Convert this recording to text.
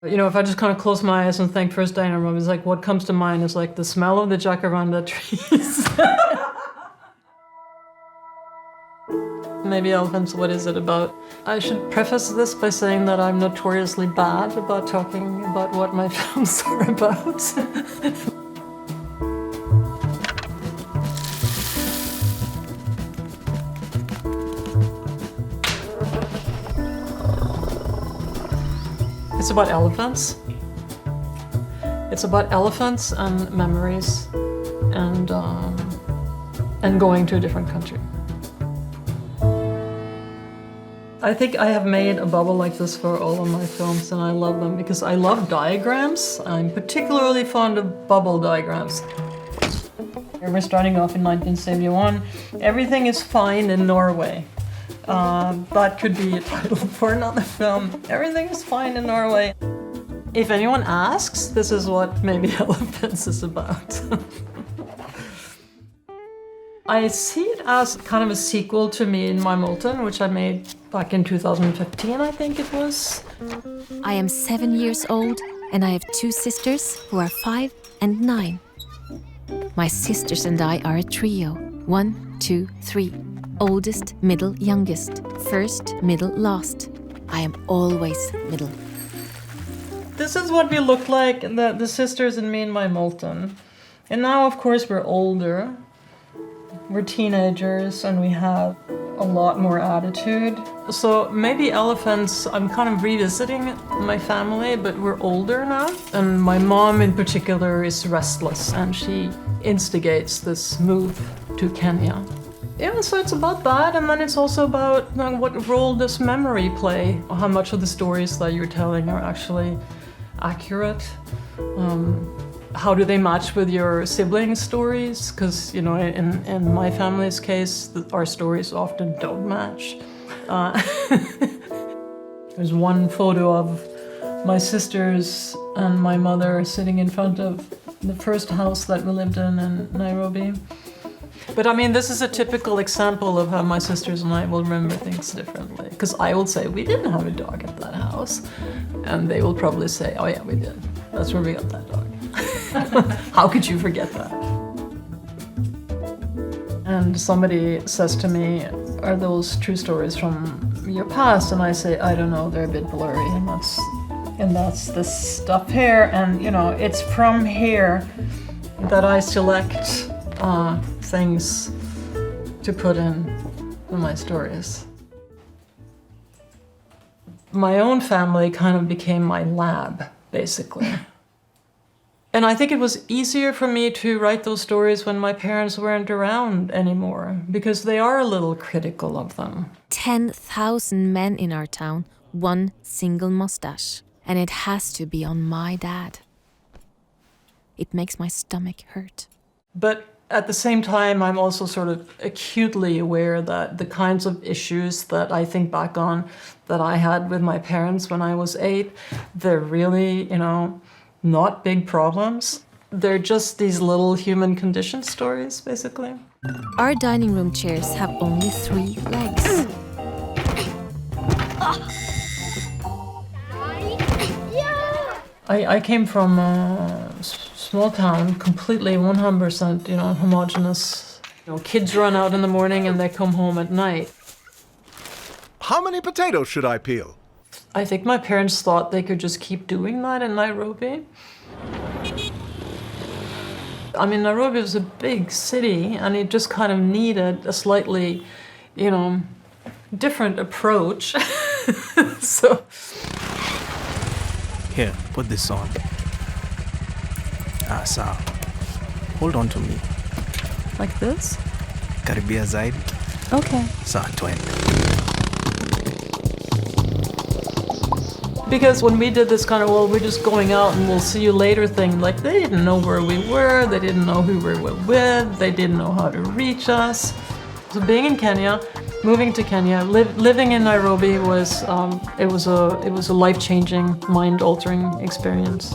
You know, if I just kind of close my eyes and think first day in Nairobi, it's like what comes to mind is like the smell of the jacaranda trees. Maybe elephants, what is it about? I should preface this by saying that I'm notoriously bad about talking about what my films are about. It's about elephants. It's about elephants and memories and going to a different country. I think I have made a bubble like this for all of my films, and I love them because I love diagrams. I'm particularly fond of bubble diagrams. We're starting off in 1971. Everything is fine in Norway. That could be a title for another film. Everything is fine in Norway. If anyone asks, this is what Maybe Elephants is about. I see it as kind of a sequel to Me and My Molten, which I made back in 2015, I think it was. I am 7 years old, and I have 2 sisters who are 5 and 9. My sisters and I are a trio. 1, 2, 3. Oldest, middle, youngest. First, middle, last. I am always middle. This is what we look like, the sisters and Me and My Molten. And now, of course, we're older. We're teenagers and we have a lot more attitude. So Maybe Elephants, I'm kind of revisiting my family, but we're older now. And my mom in particular is restless and she instigates this move to Kenya. Yeah, so it's about that, and then it's also about what role does memory play? How much of the stories that you're telling are actually accurate? How do they match with your siblings' stories? Because, you know, in my family's case, our stories often don't match. There's one photo of my sisters and my mother sitting in front of the first house that we lived in Nairobi. But I mean, this is a typical example of how my sisters and I will remember things differently. Because I will say, we didn't have a dog at that house. And they will probably say, oh yeah, we did. That's where we got that dog. How could you forget that? And somebody says to me, are those true stories from your past? And I say, I don't know, they're a bit blurry. And that's this stuff here. And you know, it's from here that I select things to put in my stories. My own family kind of became my lab, basically. And I think it was easier for me to write those stories when my parents weren't around anymore, because they are a little critical of them. 10,000 men in our town, one single mustache. And it has to be on my dad. It makes my stomach hurt. But at the same time, I'm also sort of acutely aware that the kinds of issues that I think back on that I had with my parents when I was 8, they're really, you know, not big problems. They're just these little human condition stories, basically. Our dining room chairs have only 3 legs. I came from a small town, completely 100%, you know, homogenous. You know, kids run out in the morning and they come home at night. How many potatoes should I peel? I think my parents thought they could just keep doing that in Nairobi. I mean, Nairobi was a big city and it just kind of needed a slightly, you know, different approach. So. Here, put this on. Sir, hold on to me. Like this? Karibia zaidi. Okay. Sawa, twende. Because when we did this kind of, well, we're just going out and we'll see you later thing, like they didn't know where we were, they didn't know who we were with, they didn't know how to reach us. So being in Kenya, moving to Kenya, living in Nairobi was, it was a life-changing, mind-altering experience.